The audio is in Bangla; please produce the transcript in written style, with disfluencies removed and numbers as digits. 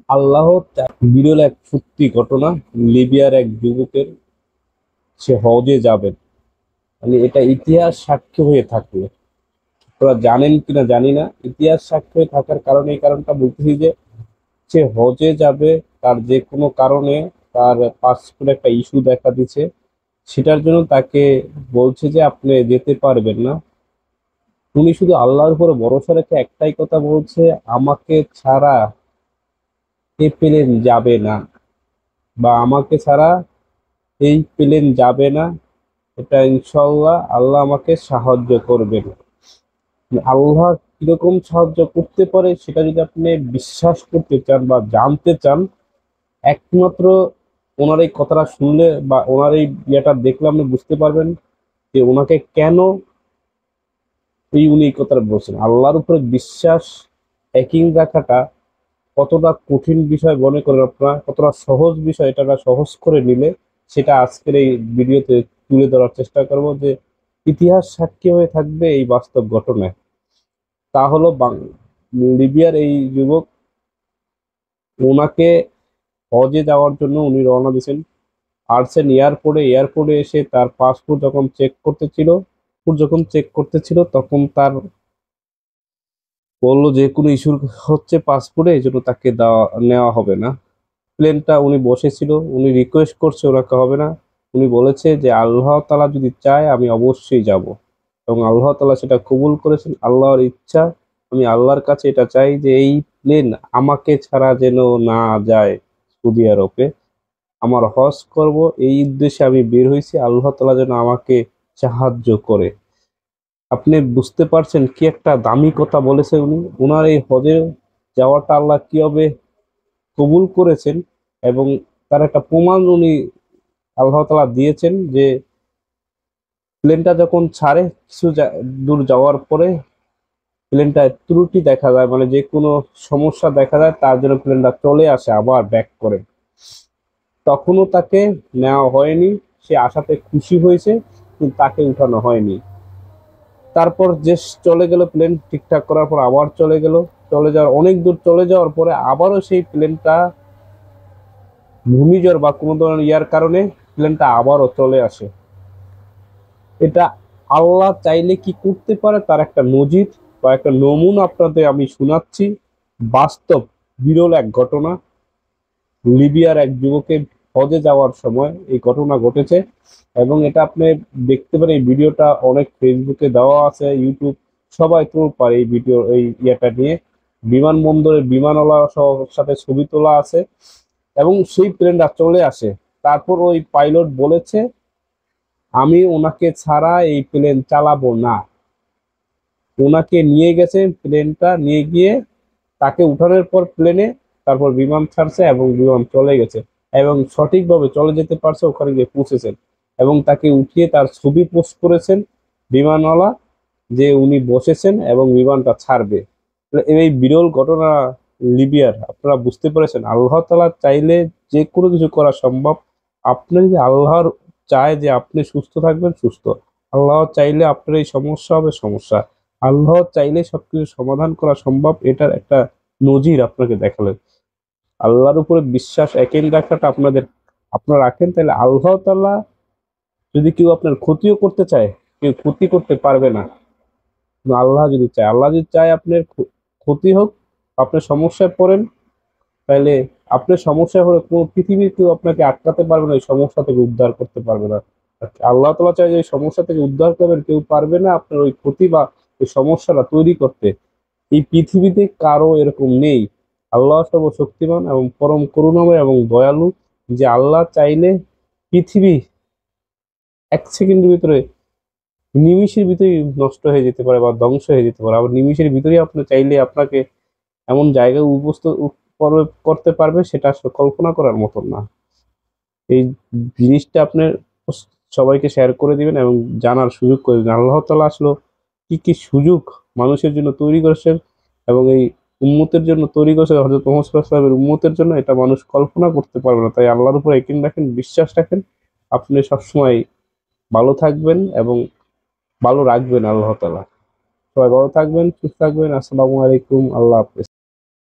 আল্লাহ বিরল এক সত্যি ঘটনা। লিবিয়ার এক যুবকের, সে হজে যাবেন, মানে এটা ইতিহাস সাক্ষী হয়ে থাকলো। তোরা জানেন কিনা জানি না, ইতিহাস সাক্ষী হয়ে থাকার কারণে এই কারণটা বলতেছি যে সে হজে যাবে, তার যে কোনো কারণে তার পাসপোর্টে একটা ইস্যু দেখা দিচ্ছে, সেটার জন্য তাকে বলছে যে আপনি যেতে পারবেন না। উনি শুধু আল্লাহর উপরে ভরসা রেখে একটাই কথা বলছে, আমাকে ছাড়া এ প্লেন যাবে না, বা আমাকে ছাড়া এই প্লেন যাবে না, এটা ইনশাল্লাহ আল্লাহ আমাকে সাহায্য করবেন। আল্লাহ কিরকম সাহায্য করতে পারে সেটা যদি আপনি বিশ্বাস করতে চান বা জানতে চান, একমাত্র ওনার এই কথাটা শুনলে বা ওনার এই ইয়েটা দেখলে আপনি বুঝতে পারবেন যে ওনাকে কেন উনি এই কথাটা বলছেন। আল্লাহর উপরে বিশ্বাস একই রাখাটা কতটা কঠিন বিষয় মনে করেন আপনারা, কতটা সহজ বিষয়, এটা সহজ করে নিলে সেটা আজকের এই ভিডিওতে তুলে ধরার চেষ্টা করব, যে ইতিহাস সাক্ষী হয়ে থাকবে এই বাস্তব ঘটনায়। তা হলো লিবিয়ার এই যুবক, ওনাকে হজে যাওয়ার জন্য উনি রওনা দিয়েছেন। আর্সেন এয়ারপোর্টে এসে তার পাসপোর্ট যখন চেক করতেছিল তখন তার বললো যে কোনো ইস্যুর হচ্ছে পাসপোর্টে, এই জন্য তাকে নেওয়া হবে না। প্লেনটা উনি বসেছিল, উনি রিকোয়েস্ট করছে ওনাকে হবে না। উনি বলেছে যে আল্লাহ তাআলা যদি চায় আমি অবশ্যই যাব, এবং আল্লাহ তাআলা সেটা কবুল করেছেন। আল্লাহর ইচ্ছা, আমি আল্লাহর কাছে এটা চাই যে এই প্লেন আমাকে ছাড়া যেন না যায় সৌদি আরবে। আমার হজ করব এই উদ্দেশ্যে আমি বের হয়েছি, আল্লাহ তাআলা যেন আমাকে সাহায্য করে। আপনি বুঝতে পারছেন কি একটা দামি কথা বলেছে উনি। ওনার এই হজে যাওয়াটা আল্লাহ কিভাবে কবুল করেছেন, এবং তার একটা প্রমাণ উনি আল্লাহ তাআলা দিয়েছেন যে প্লেনটা যখন ছাড়ে কিছু দূর যাওয়ার পরে প্লেনটায় ত্রুটি দেখা যায়, মানে যে কোনো সমস্যা দেখা যায়, তার জন্য প্লেনটা চলে আসে আবার ব্যাক করে। তখনও তাকে নেওয়া হয়নি। সে আসাতে খুশি হয়েছে, কিন্তু তাকে উঠানো হয়নি। তারপর যে চলে গেল, প্লেন ঠিকঠাক করার পর আবার চলে গেল। চলে যাওয়ার অনেক দূর চলে যাওয়ার পরে আবারও সেই প্লেনটা ঘূর্ণিঝড় বা কোনো ধরনের ইয়ার কারণে প্লেনটা আবারও চলে আসে। এটা আল্লাহ চাইলে কি করতে পারে তার একটা নজির বা একটা নমুনা আপনাদের আমি শোনাচ্ছি। বাস্তব বিরল এক ঘটনা। লিবিয়ার এক যুবকের হজে যাওয়ার সময় এই ঘটনা ঘটেছে, এবং এটা আপনি দেখতে পারেন। এই ভিডিওটা অনেক ফেসবুকে দেওয়া আছে, ইউটিউব, সবাই তো পারে এই ভিডিও, এই ইয়েটা নিয়ে। বিমানবন্দরে বিমানওয়ালার সাথে ছবি তোলা আছে, এবং সেই প্লেনটা চলে আসে। তারপর ওই পাইলট বলেছে আমি ওনাকে ছাড়া এই প্লেন চালাবো না। ওনাকে নিয়ে গেছে, প্লেনটা নিয়ে গিয়ে তাকে উঠানোর পর প্লেনে, তারপর বিমান ছাড়ছে এবং বিমান চলে গেছে, এবং সঠিকভাবে চলে যেতে পারছে, ওখানে গিয়ে পৌঁছেছেন। এবং তাকে উঠিয়ে তার ছবি পোস্ট করেছেন বিমানওয়ালা, যে উনি বসেছেন এবং বিমানটা ছাড়বে। এই বিরল ঘটনা লিবিয়ার, আপনারা বুঝতে পেরেছেন আল্লাহ তাআলা চাইলে যে কোনো কিছু করা সম্ভব। আপনি যদি আল্লাহর চায় যে আপনি সুস্থ থাকবেন, সুস্থ। আল্লাহ চাইলে আপনার এই সমস্যা হবে, সমস্যা। আল্লাহ চাইলে সবকিছু সমাধান করা সম্ভব, এটার একটা নজির আপনাকে দেখালেন। আল্লাহর উপরে বিশ্বাস একেন রাখাটা আপনারা রাখেন, তাহলে আল্লাহ তাআলা যদি কেউ আপনার ক্ষতিও করতে চায়, কেউ ক্ষতি করতে পারবে না। কিন্তু আল্লাহ যদি চায় আপনার ক্ষতি হোক, আপনি সমস্যায় পড়েন, তাহলে আপনার সমস্যায় হলে কোনো পৃথিবীর কেউ আপনাকে আটকাতে পারবে না, এই সমস্যা থেকে উদ্ধার করতে পারবে না। আল্লাহ তাআলা চায় যে এই সমস্যা থেকে উদ্ধার করবেন, কেউ পারবে না আপনার ওই ক্ষতি বা এই সমস্যাটা তৈরি করতে। এই পৃথিবীতে কারো এরকম নেই। আল্লাহ সর্বশক্তিমান এবং পরম করুণাময় এবং দয়ালু, যে আল্লাহ চাইলে পৃথিবী এক সেকেন্ডের ভিতরে, নিমিষের ভিতরেই নষ্ট হয়ে যেতে পারে বা ধ্বংস হয়ে যেতে পারে। আবার নিমিষের ভিতরেই আপনি চাইলে আপনাকে এমন জায়গায় করতে পারবে, সেটা আসলে কল্পনা করার মতন না। এই জিনিসটা আপনার সবাইকে শেয়ার করে দিবেন এবং জানার সুযোগ করে দিবেন আল্লাহ তাআলা আসলে কি কি সুযোগ মানুষের জন্য তৈরি করেছেন, এবং এই উম্মতের জন্য তৈরি করেছেন হযরত মুহাম্মদ সাল্লাল্লাহু আলাইহি ওয়াসাল্লামের উম্মতের জন্য, এটা মানুষ কল্পনা করতে পারবে না। তাই আল্লাহর উপর ইয়াকিন রাখেন, বিশ্বাস রাখেন। আপনি সবসময় ভালো থাকবেন এবং ভালো রাখবেন আল্লাহ তাআলা। সবাই ভালো থাকবেন, সুস্থ থাকবেন। আসসালামু আলাইকুম, আল্লাহ হাফেজ।